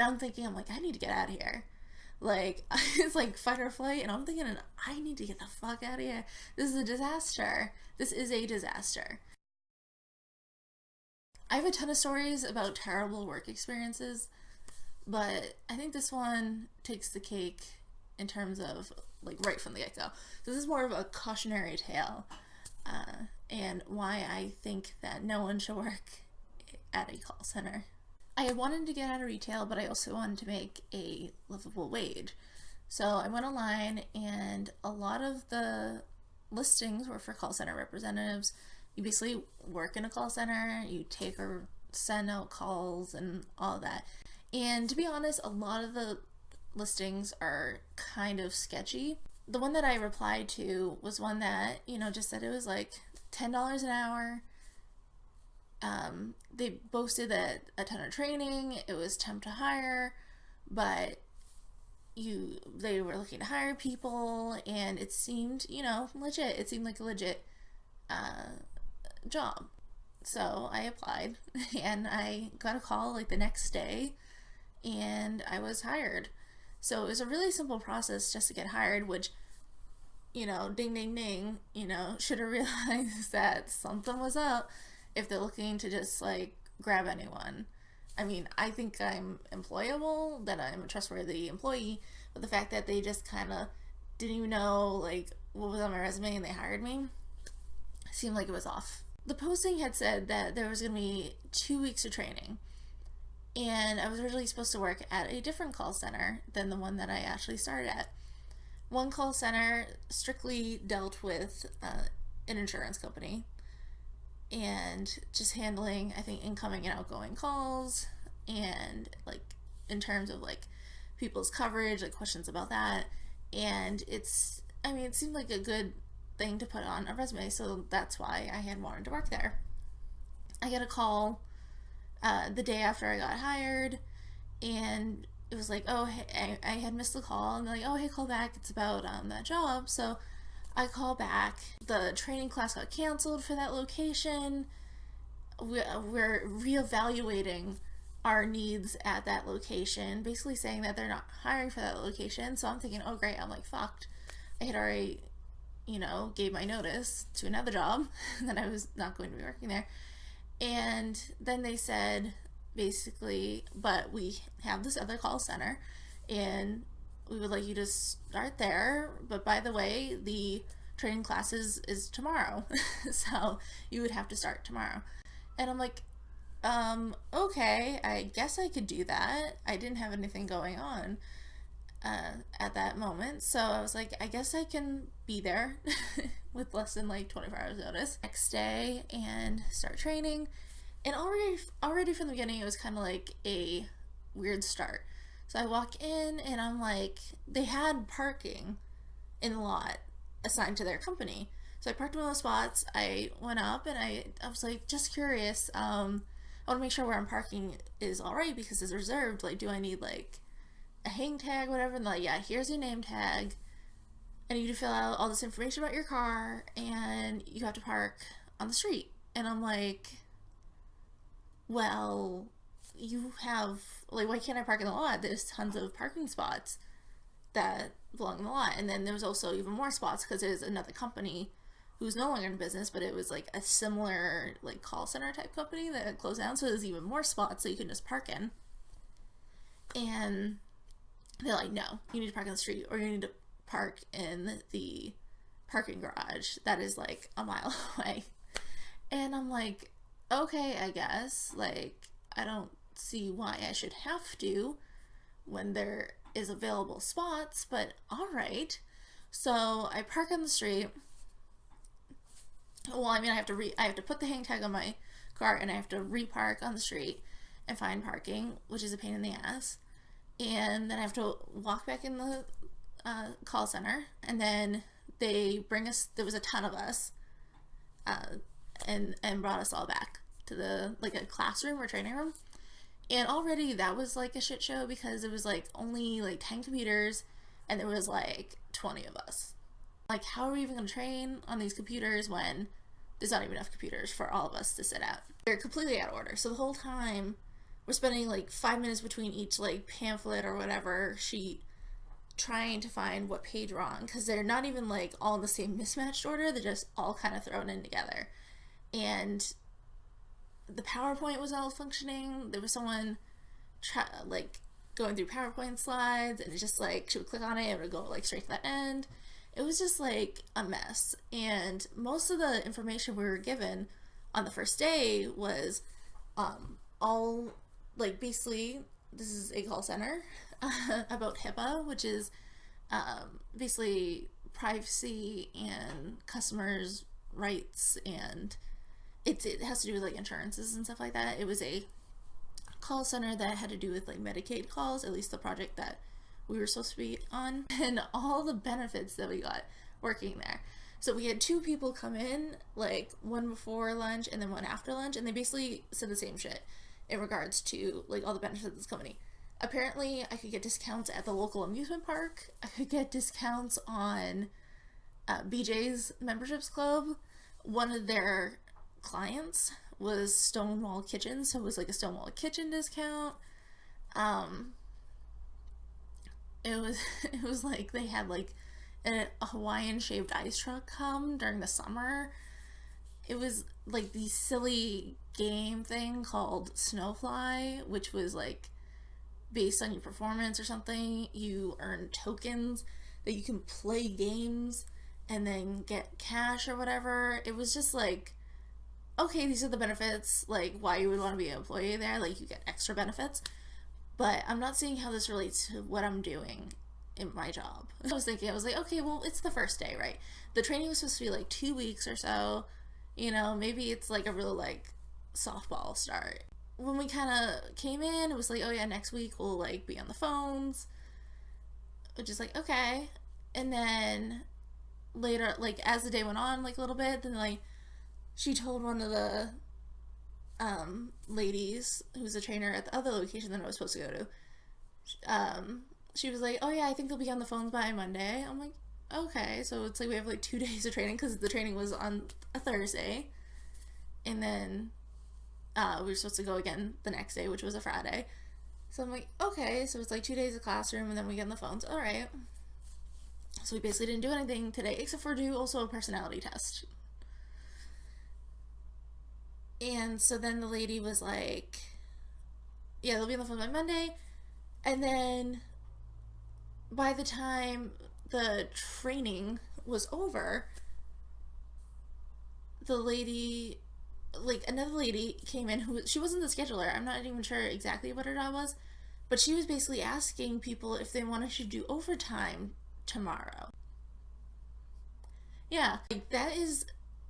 I'm thinking, I'm like, I need to get out of here. Like, it's like fight or flight, and I'm thinking, I need to get the fuck out of here. This is a disaster. This is a disaster. I have a ton of stories about terrible work experiences, but I think this one takes the cake in terms of like right from the get go. So this is more of a cautionary tale, and why I think that no one should work at a call center. I wanted to get out of retail, but I also wanted to make a livable wage. So I went online, and a lot of the listings were for call center representatives. You basically work in a call center, you take or send out calls and all that. And to be honest, a lot of the listings are kind of sketchy. The one that I replied to was one that, just said it was like $10 an hour. They boasted that a ton of training, it was temp to hire, but they were looking to hire people, and it seemed, legit. It seemed like a legit job. So I applied, and I got a call like the next day, and I was hired. So it was a really simple process just to get hired, which, ding ding ding, should have realized that something was up if they're looking to just like grab anyone. I mean, I think I'm employable, that I'm a trustworthy employee, but the fact that they just kind of didn't even know like what was on my resume and they hired me seemed like it was off. The posting had said that there was going to be 2 weeks of training, and I was originally supposed to work at a different call center than the one that I actually started at. One call center strictly dealt with an insurance company, and just handling, I think, incoming and outgoing calls, and like in terms of like people's coverage, like questions about that. And it seemed like a good thing to put on a resume, so that's why I had wanted to work there. I get a call the day after I got hired, and it was like, oh, hey, I had missed the call, and they're like, oh, hey, call back, it's about that job. So I call back. The training class got canceled for that location. We're reevaluating our needs at that location, basically saying that they're not hiring for that location. So I'm thinking, oh great, I'm like fucked. I had already, gave my notice to another job that I was not going to be working there. And then they said, basically, but we have this other call center, and we would like you to start there, but by the way, the training classes is tomorrow. So you would have to start tomorrow. And I'm like, okay, I guess I could do that. I didn't have anything going on at that moment, so I was like, I guess I can be there with less than like 24 hours notice next day and start training. And already from the beginning, it was kind of like a weird start. So I walk in, and I'm like, they had parking in the lot assigned to their company. So I parked in one of those spots. I went up, and I was like, just curious. I want to make sure where I'm parking is all right because it's reserved. Like, do I need like a hang tag, whatever? And they're like, yeah, here's your name tag. I need you to fill out all this information about your car, and you have to park on the street. And I'm like, well, you have, like, why can't I park in the lot? There's tons of parking spots that belong in the lot. And then there was also even more spots because there's another company who's no longer in business, but it was like a similar like call center type company that had closed down, so there's even more spots that you can just park in. And they're like, no, you need to park on the street, or you need to park in the parking garage that is like a mile away. And I'm like, okay, I guess, like, I don't see why I should have to when there is available spots, but all right. So I park on the street. Well, I mean, I have to put the hang tag on my car, and I have to repark on the street and find parking, which is a pain in the ass. And then I have to walk back in the call center, and then they bring us. There was a ton of us, and brought us all back to the like a classroom or training room. And already that was like a shit show because it was like only like 10 computers, and there was like 20 of us. Like, how are we even going to train on these computers when there's not even enough computers for all of us to sit at? They're completely out of order. So the whole time we're spending like 5 minutes between each like pamphlet or whatever sheet trying to find what page we're on, because they're not even like all in the same mismatched order, they're just all kind of thrown in together. And the PowerPoint was all functioning. There was someone like going through PowerPoint slides, and it's just like she would click on it, it would go like straight to that end. It was just like a mess. And most of the information we were given on the first day was all like, basically, this is a call center about HIPAA, which is basically privacy and customers' rights, and it has to do with like insurances and stuff like that. It was a call center that had to do with like Medicaid calls, at least the project that we were supposed to be on, and all the benefits that we got working there. So we had two people come in, like one before lunch and then one after lunch, and they basically said the same shit in regards to like all the benefits of this company. Apparently I could get discounts at the local amusement park, I could get discounts on BJ's Memberships Club. One of their clients was Stonewall Kitchen, so it was like a Stonewall Kitchen discount. It was like they had like a Hawaiian shaved ice truck come during the summer. It was like the silly game thing called Snowfly, which was like based on your performance or something. You earn tokens that you can play games and then get cash or whatever. It was just like, okay, these are the benefits, like why you would want to be an employee there, like you get extra benefits, but I'm not seeing how this relates to what I'm doing in my job. I was like, okay, well, it's the first day, right? The training was supposed to be like 2 weeks or so, you know, maybe it's like a real like softball start. When we kind of came in, it was like, oh yeah, next week we'll like be on the phones, which is like, okay. And then later, like as the day went on, like a little bit, then like she told one of the ladies who's a trainer at the other location that I was supposed to go to, she was like, oh yeah, I think they'll be on the phones by Monday. I'm like, okay. So it's like we have like 2 days of training, because the training was on a Thursday, and then we were supposed to go again the next day, which was a Friday. So I'm like, okay, so it's like 2 days of classroom and then we get on the phones. All right. So we basically didn't do anything today except for do also a personality test. And so then the lady was like, yeah, they'll be on the phone by Monday. And then by the time the training was over, the lady, like another lady came in who, she wasn't the scheduler. I'm not even sure exactly what her job was, but she was basically asking people if they wanted to do overtime tomorrow. Yeah, like that is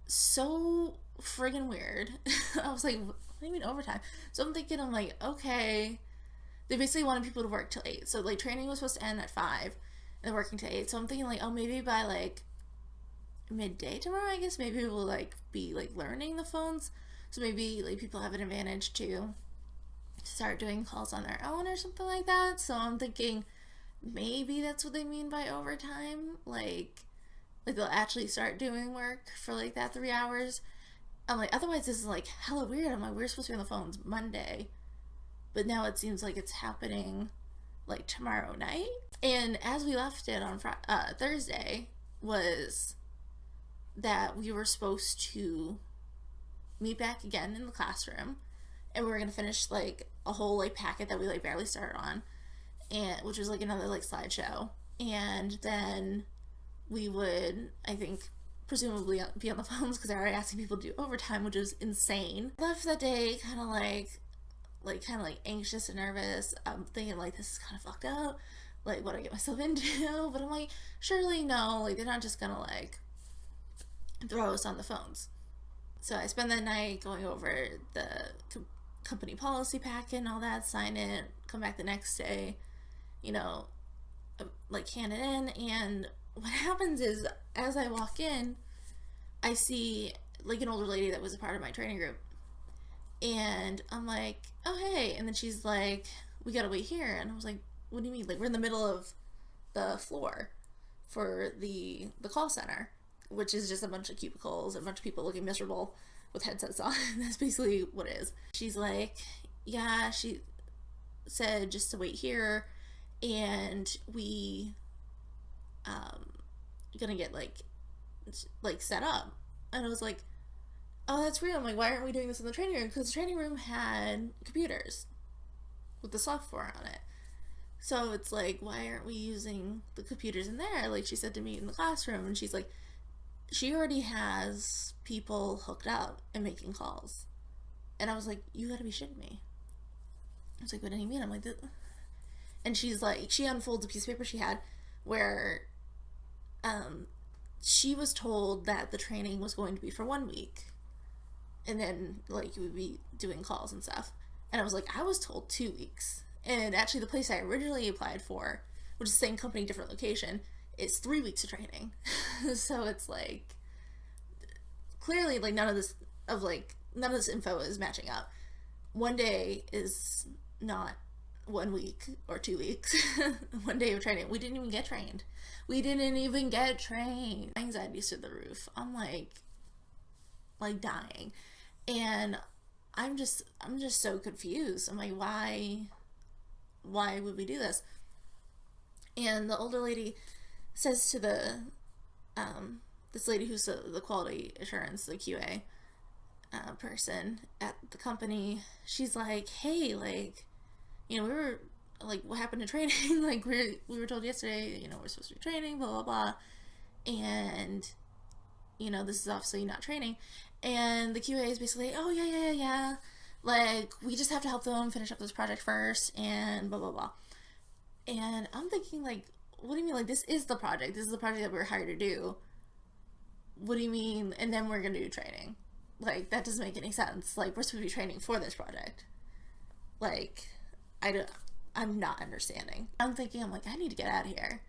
so friggin' weird. I was like, what do you mean overtime? So I'm thinking, I'm like, okay, they basically wanted people to work till 8. So like training was supposed to end at 5 and they're working till 8. So I'm thinking like, oh, maybe by like midday tomorrow, I guess maybe we'll like be like learning the phones. So maybe like people have an advantage to start doing calls on their own or something like that. So I'm thinking maybe that's what they mean by overtime. Like they'll actually start doing work for like that 3 hours. I'm like, otherwise this is like hella weird. I'm like, we're supposed to be on the phones Monday, but now it seems like it's happening like tomorrow night. And as we left it on Thursday was that we were supposed to meet back again in the classroom, and we were gonna finish like a whole like packet that we like barely started on, and which was like another like slideshow, and then we would, I think, presumably be on the phones because they're already asking people to do overtime, which is insane. I left that day kind of like anxious and nervous. I'm thinking like, this is kind of fucked up. Like, what do I get myself into? But I'm like, surely no. Like, they're not just gonna like throw us on the phones. So I spend the night going over the company policy packet and all that, sign it, come back the next day, you know, like hand it in. And what happens is, as I walk in, I see like an older lady that was a part of my training group, and I'm like, oh hey, and then she's like, we gotta wait here. And I was like, what do you mean? Like, we're in the middle of the floor for the call center, which is just a bunch of cubicles and a bunch of people looking miserable with headsets on. That's basically what it is. She's like, yeah, she said just to wait here, and we gonna get like set up. And I was like, oh, that's real. I'm like, why aren't we doing this in the training room? Because the training room had computers with the software on it. So it's like, why aren't we using the computers in there? Like she said to me in the classroom, and she's like, she already has people hooked up and making calls. And I was like, you gotta be shitting me. I was like, what do you mean? I'm like, and she's like, she unfolds a piece of paper she had where um, she was told that the training was going to be for 1 week, and then like you would be doing calls and stuff. And I was like, I was told 2 weeks. And actually, the place I originally applied for, which is the same company, different location, is 3 weeks of training. So it's like clearly like none of this info is matching up. One day is not 1 week or 2 weeks. One day of training. We didn't even get trained. We didn't even get trained. Anxiety's to the roof. I'm like dying. And I'm just so confused. I'm like, why would we do this? And the older lady says to the this lady who's the quality assurance, the QA person at the company, she's like, hey, like, we were like, what happened to training? Like we were told yesterday, we're supposed to be training, blah blah blah, and this is obviously not training. And the QA is basically, oh yeah, like we just have to help them finish up this project first, and blah blah blah. And I'm thinking, like, what do you mean? Like, this is the project. This is the project that we're hired to do. What do you mean? And then we're gonna do training? Like, that doesn't make any sense. Like, we're supposed to be training for this project. Like, I'm not understanding. I'm thinking, I'm like, I need to get out of here.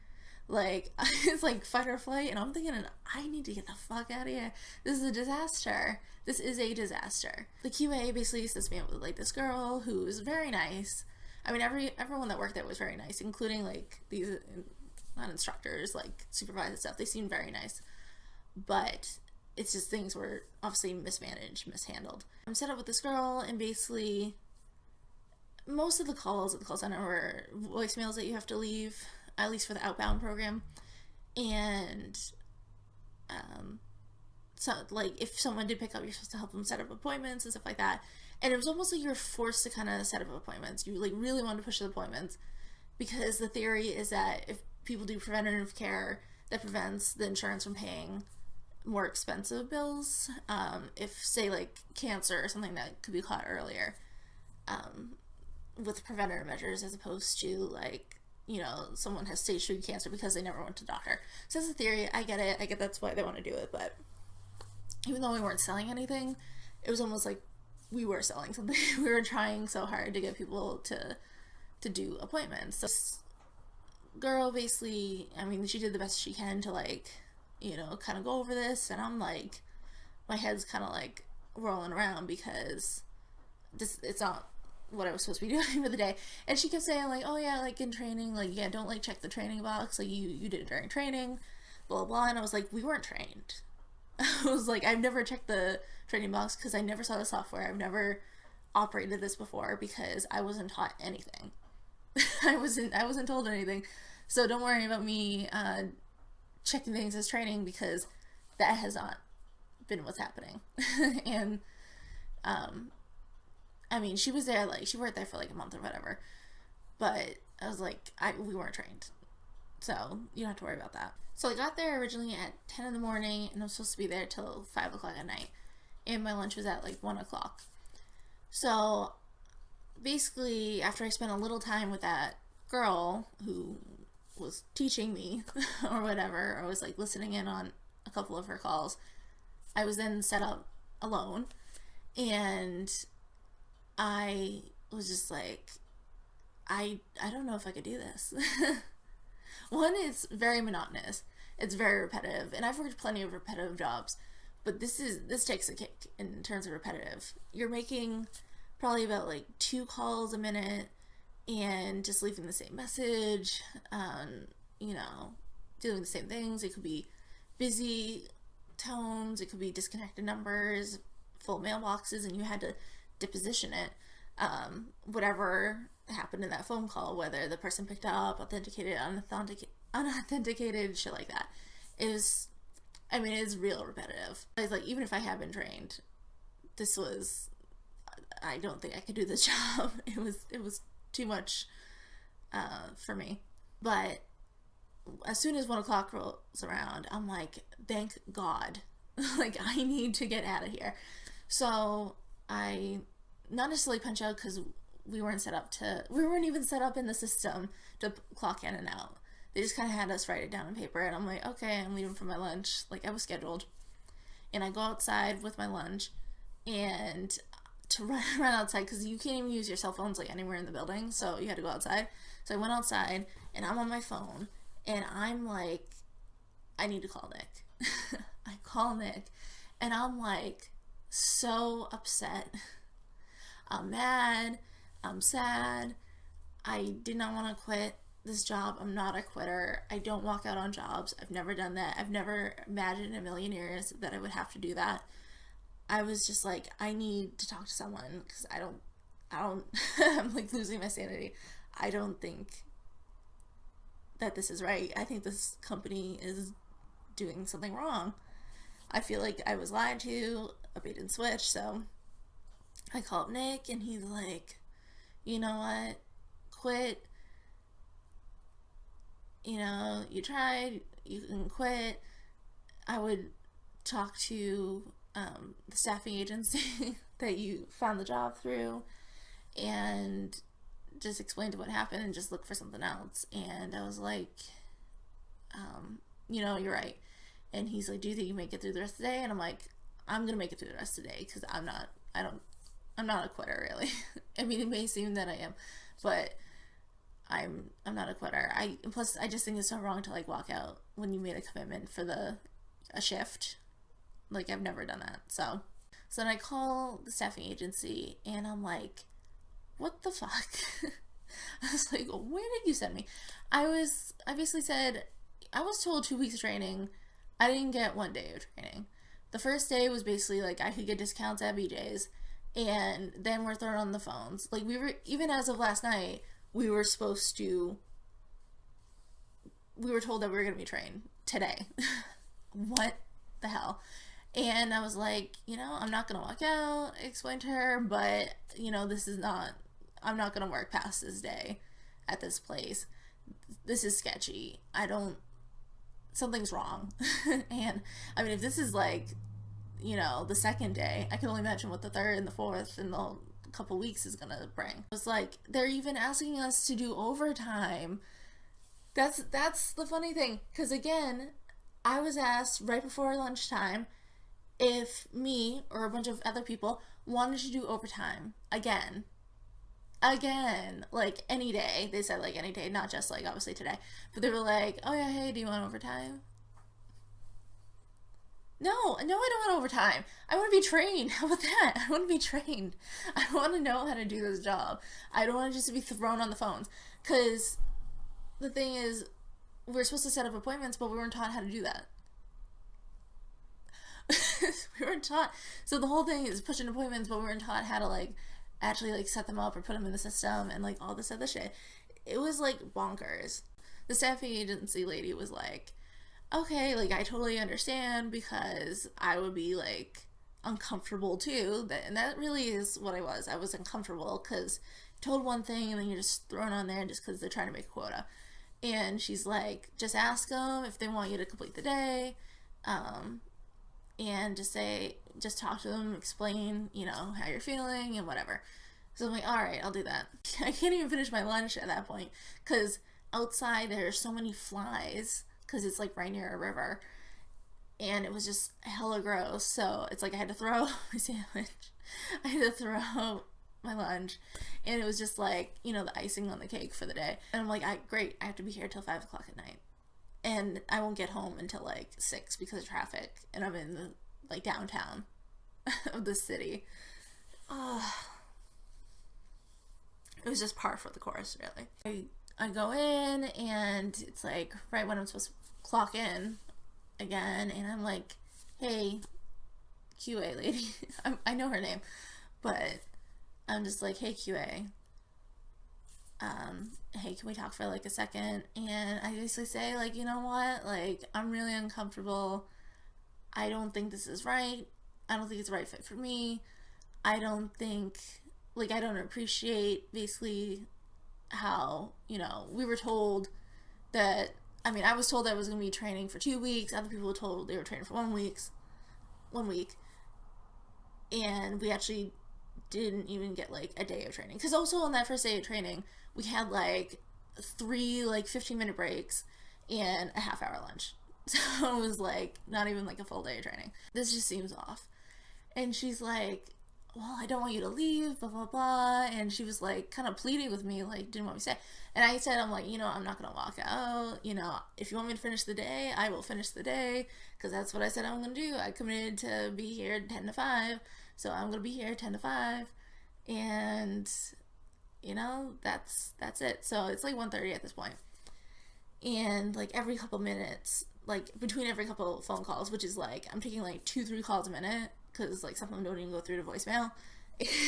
Like, it's like fight or flight, and I'm thinking, I need to get the fuck out of here. This is a disaster. This is a disaster. The QA basically sets me up with like this girl who's very nice. I mean, everyone that worked there was very nice, including like these not instructors, like supervisors stuff. They seemed very nice, but it's just things were obviously mismanaged, mishandled. I'm set up with this girl, and basically most of the calls at the call center were voicemails that you have to leave, at least for the outbound program. And so like if someone did pick up, you're supposed to help them set up appointments and stuff like that. And it was almost like you're forced to kind of set up appointments. You like really want to push the appointments, because the theory is that if people do preventative care, that prevents the insurance from paying more expensive bills. If say like cancer or something that could be caught earlier, with preventative measures, as opposed to like, someone has stage 3 cancer because they never went to the doctor. So that's the theory. I get it. I get that's why they want to do it. But even though we weren't selling anything, it was almost like we were selling something. We were trying so hard to get people to do appointments. So this girl basically, I mean, she did the best she can to like, kind of go over this. And I'm like, my head's kind of like rolling around, because it's not what I was supposed to be doing for the day. And she kept saying like, oh yeah, like in training, like, yeah, don't like check the training box, like you did it during training, blah blah. And I was like, we weren't trained. I was like, I've never checked the training box because I never saw the software. I've never operated this before because I wasn't taught anything. I wasn't told anything. So don't worry about me checking things as training, because that has not been what's happening. And I mean, she was there, like, she worked there for like a month or whatever, but I was like, we weren't trained, so you don't have to worry about that. So I got there originally at 10 in the morning, and I was supposed to be there till 5 o'clock at night, and my lunch was at like 1 o'clock. So basically, after I spent a little time with that girl who was teaching me or whatever, I was like listening in on a couple of her calls, I was then set up alone, and I was just like, I don't know if I could do this. One, it's very monotonous. It's very repetitive, and I've worked plenty of repetitive jobs, but this takes a kick in terms of repetitive. You're making probably about like 2 calls a minute, and just leaving the same message, doing the same things. It could be busy tones, it could be disconnected numbers, full mailboxes, and you had to deposition it. whatever happened in that phone call, whether the person picked up, authenticated, unauthenticated, shit like that. Is, I mean, it's real repetitive. It's like, even if I had been trained, this was, I don't think I could do this job. It was too much for me. But as soon as 1 o'clock rolls around, I'm like, thank God. Like, I need to get out of here. So I not necessarily punch out, because we weren't even set up in the system to clock in and out. They just kind of had us write it down on paper, and I'm like, okay, I'm leaving for my lunch. Like, I was scheduled. And I go outside with my lunch, and to run outside, because you can't even use your cell phones like anywhere in the building, so you had to go outside. So I went outside, and I'm on my phone, and I'm like, I need to call Nick. I call Nick, and I'm like so upset. I'm mad. I'm sad. I did not want to quit this job. I'm not a quitter. I don't walk out on jobs. I've never done that. I've never imagined in a million years that I would have to do that. I was just like, I need to talk to someone, because I don't, I'm like losing my sanity. I don't think that this is right. I think this company is doing something wrong. I feel like I was lied to, a bait and switch. So I call up Nick, and he's like, you know what, quit. You know, you tried, you can quit. I would talk to the staffing agency that you found the job through, and just explain to what happened, and just look for something else. And I was like, you know, you're right. And he's like, do you think you make it through the rest of the day? And I'm like, I'm gonna make it through the rest of the day, because I'm not a quitter, really. I mean, it may seem that I am, but I'm not a quitter. Plus I just think it's so wrong to like walk out when you made a commitment for a shift. Like, I've never done that. So then I call the staffing agency, and I'm like, what the fuck? I was like, where did you send me? I basically said, I was told 2 weeks of training. I didn't get 1 day of training. The first day was basically like I could get discounts at BJ's, and then we're thrown on the phones. Like, we were, even as of last night, we were told that we were going to be trained today. What the hell? And I was like, you know, I'm not going to walk out, explain to her, but, you know, I'm not going to work past this day at this place. This is sketchy. Something's wrong. And I mean, if this is like, you know, the second day, I can only imagine what the third and the fourth and the couple weeks is gonna bring. It was like, they're even asking us to do overtime. That's the funny thing, because again, I was asked right before lunchtime if me or a bunch of other people wanted to do overtime again, like any day. They said like any day, not just like obviously today, but they were like, oh yeah, hey, do you want overtime? No, I don't want overtime. I want to be trained. How about that? I want to be trained. I want to know how to do this job. I don't want to just be thrown on the phones. Because the thing is, we're supposed to set up appointments, but we weren't taught how to do that. We weren't taught. So the whole thing is pushing appointments, but we weren't taught how to like actually like set them up or put them in the system and like all this other shit. It was like bonkers. The staffing agency lady was like, okay, like I totally understand, because I would be like uncomfortable too. And that really is what I was. I was uncomfortable because told one thing and then you're just thrown on there just because they're trying to make a quota. And she's like, just ask them if they want you to complete the day, and just talk to them, explain, you know, how you're feeling and whatever. So I'm like, all right, I'll do that. I can't even finish my lunch at that point because outside there are so many flies because it's like right near a river, and it was just hella gross. So it's like I had to throw my sandwich, I had to throw my lunch, and it was just like, you know, the icing on the cake for the day. And I'm like, great, I have to be here till 5 o'clock at night, and I won't get home until like 6 because of traffic, and I'm in the like downtown of the city. It was just par for the course, really. I go in, and it's like right when I'm supposed to clock in again, and I'm like, hey, QA lady, I know her name, but I'm just like, hey, QA, hey, can we talk for like a second? And I basically say, like, you know what? Like, I'm really uncomfortable. I don't think this is right. I don't think it's the right fit for me. I don't think, like, I don't appreciate basically how, we were told that, I mean, I was told I was going to be training for 2 weeks. Other people were told they were training for 1 week. And we actually didn't even get like a day of training. Because also on that first day of training, we had like 3 like 15-minute breaks and a half-hour lunch. So it was like not even like a full day of training. This just seems off. And she's like, well, I don't want you to leave, blah, blah, blah. And she was like kind of pleading with me, like didn't want me to stay. And I said, I'm like, I'm not going to walk out. If you want me to finish the day, I will finish the day. Because that's what I said I'm going to do. I committed to be here 10 to 5. So I'm going to be here 10 to 5. And, that's it. So it's like 1:30 at this point. And like every couple minutes, like between every couple phone calls, which is like, I'm taking like 2-3 calls a minute. Because like some of them don't even go through to voicemail.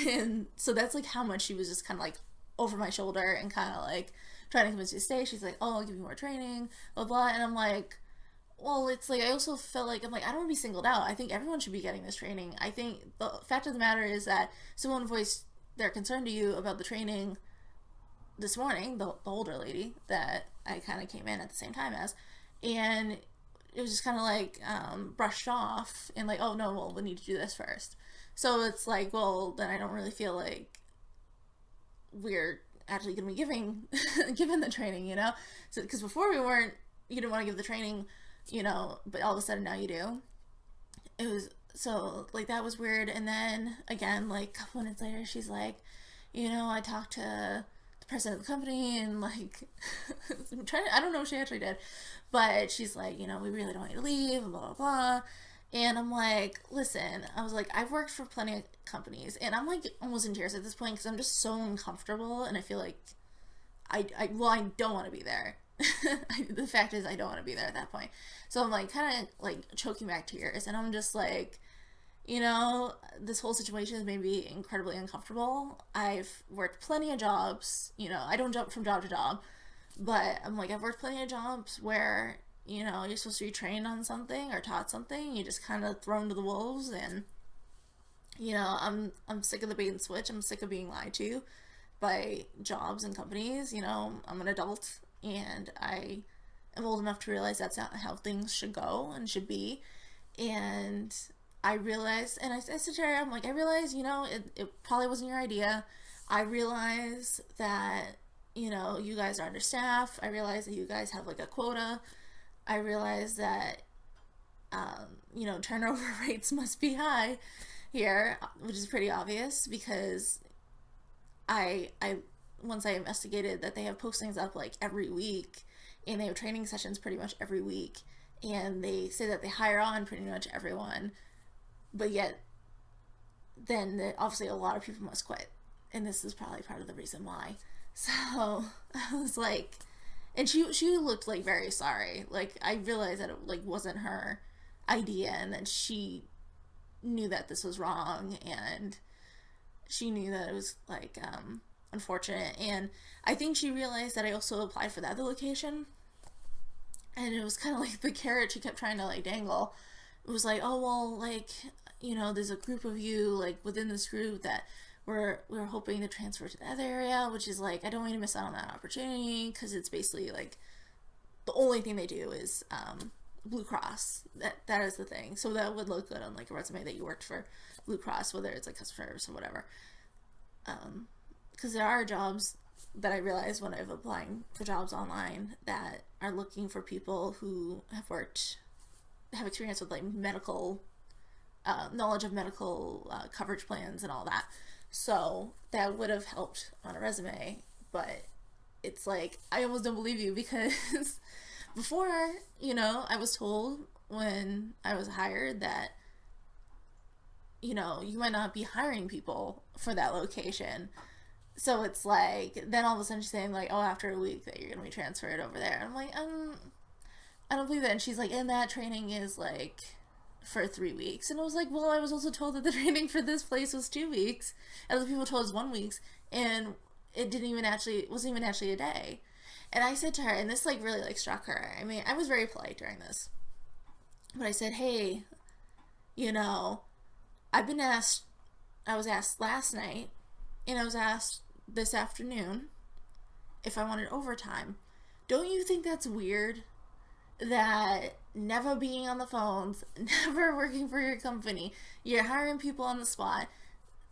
And so that's like how much she was just kind of like over my shoulder and kind of like trying to convince me to stay. She's like, oh, I'll give you more training, blah, blah. And I'm like, well, it's like, I also felt like, I'm like, I don't want to be singled out. I think everyone should be getting this training. I think the fact of the matter is that someone voiced their concern to you about the training this morning, the older lady that I kind of came in at the same time as, and it was just kind of like brushed off and like, oh no, well, we need to do this first. So it's like, well, then I don't really feel like we're actually going to be given the training, So because before you didn't want to give the training, but all of a sudden now you do. It was so like that was weird. And then again, like a couple minutes later, she's like, I talked to the president of the company and like I don't know if she actually did. But she's like, we really don't want you to leave, blah, blah, blah. And I'm like, listen, I was like, I've worked for plenty of companies. And I'm like almost in tears at this point because I'm just so uncomfortable. And I feel like I don't want to be there. The fact is I don't want to be there at that point. So I'm like kind of like choking back tears. And I'm just like, this whole situation has made me incredibly uncomfortable. I've worked plenty of jobs. I don't jump from job to job. But I'm like, I've worked plenty of jobs where, you're supposed to be trained on something or taught something. You just kind of thrown to the wolves. And, I'm sick of the bait and switch. I'm sick of being lied to by jobs and companies. I'm an adult and I am old enough to realize that's not how things should go and should be. And I realized, and I said to her, I'm like, I realize, it probably wasn't your idea. I realize that you guys are understaffed. I realize that you guys have like a quota. I realize that, turnover rates must be high here, which is pretty obvious because I once I investigated that they have postings up like every week and they have training sessions pretty much every week. And they say that they hire on pretty much everyone, but yet then obviously a lot of people must quit. And this is probably part of the reason why. So I was like, and she looked like very sorry. Like I realized that it like wasn't her idea and that she knew that this was wrong and she knew that it was like unfortunate. And I think she realized that I also applied for the other location. And it was kind of like the carrot she kept trying to like dangle. It was like, oh well, like there's a group of you like within this group that we're hoping to transfer to the other area, which is like, I don't want you to miss out on that opportunity because it's basically like the only thing they do is Blue Cross. That is the thing. So that would look good on like a resume that you worked for Blue Cross, whether it's like customer service or whatever. Because there are jobs that I realized when I've applying for jobs online that are looking for people who have experience with like medical knowledge of medical coverage plans and all that. So that would have helped on a resume, but it's like, I almost don't believe you because before, I was told when I was hired that, you might not be hiring people for that location. So it's like, then all of a sudden she's saying like, oh, after a week that you're going to be transferred over there. And I'm like, I don't believe that. And she's like, and that training is like for 3 weeks. And I was like, well, I was also told that the training for this place was 2 weeks. Other people told us 1 week, and it wasn't even actually a day. And I said to her, and this like really like struck her. I mean, I was very polite during this, but I said, hey, you know, I was asked last night, and I was asked this afternoon if I wanted overtime. Don't you think that's weird? That never being on the phones, never working for your company, you're hiring people on the spot.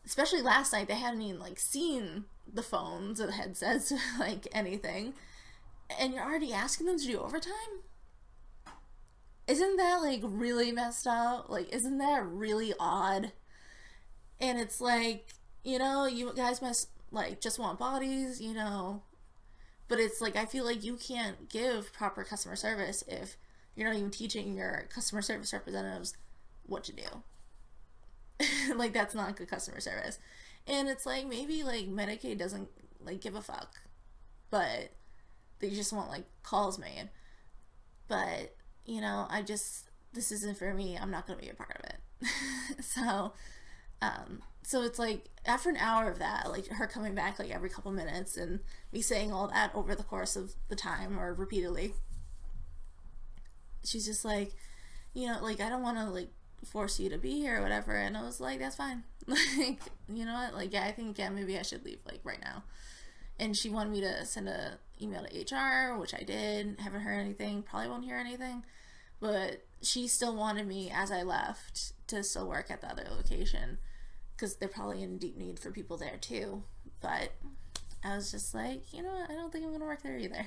Especially last night, they hadn't even like seen the phones or the headsets or like anything, and you're already asking them to do overtime. Isn't that like really messed up? Like, isn't that really odd? And it's like, you guys must like just want bodies, but it's like, I feel like you can't give proper customer service if you're not even teaching your customer service representatives what to do. Like, that's not good customer service. And it's like, maybe like Medicaid doesn't like give a fuck, but they just want like calls made. But this isn't for me. I'm not gonna be a part of it. So it's like, after an hour of that, like her coming back like every couple minutes and me saying all that over the course of the time or repeatedly, she's just like, like, I don't want to like force you to be here or whatever. And I was like, that's fine. Like, you know what? Like, yeah, I think, yeah, maybe I should leave like right now. And she wanted me to send a email to HR, which I did. Haven't heard anything. Probably won't hear anything. But she still wanted me, as I left, to still work at the other location, because they're probably in deep need for people there too. But I was just like, you know what? I don't think I'm gonna work there either.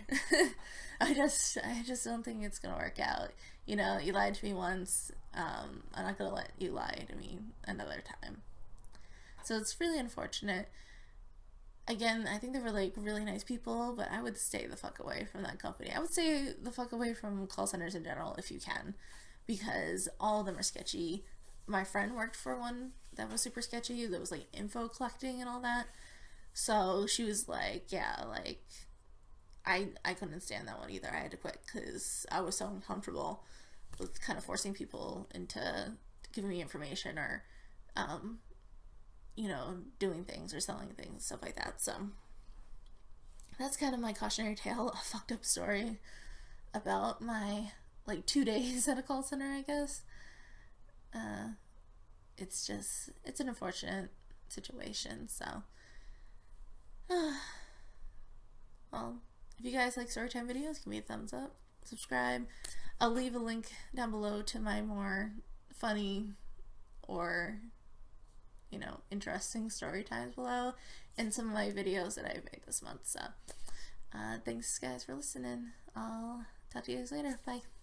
I just don't think it's gonna work out. You lied to me once. I'm not gonna let you lie to me another time. So it's really unfortunate. Again, I think they were like really nice people, but I would stay the fuck away from that company. I would stay the fuck away from call centers in general if you can, because all of them are sketchy. My friend worked for one that was super sketchy, that was like info collecting and all that. So she was like, yeah, like, I couldn't stand that one either. I had to quit because I was so uncomfortable with kind of forcing people into giving me information or doing things or selling things, stuff like that. So that's kind of my cautionary tale, a fucked up story about my like 2 days at a call center, I guess. It's an unfortunate situation. So well, if you guys like Storytime videos, give me a thumbs up, subscribe. I'll leave a link down below to my more funny or interesting story times below, and some of my videos that I've made this month. So thanks guys for listening. I'll talk to you guys later. Bye.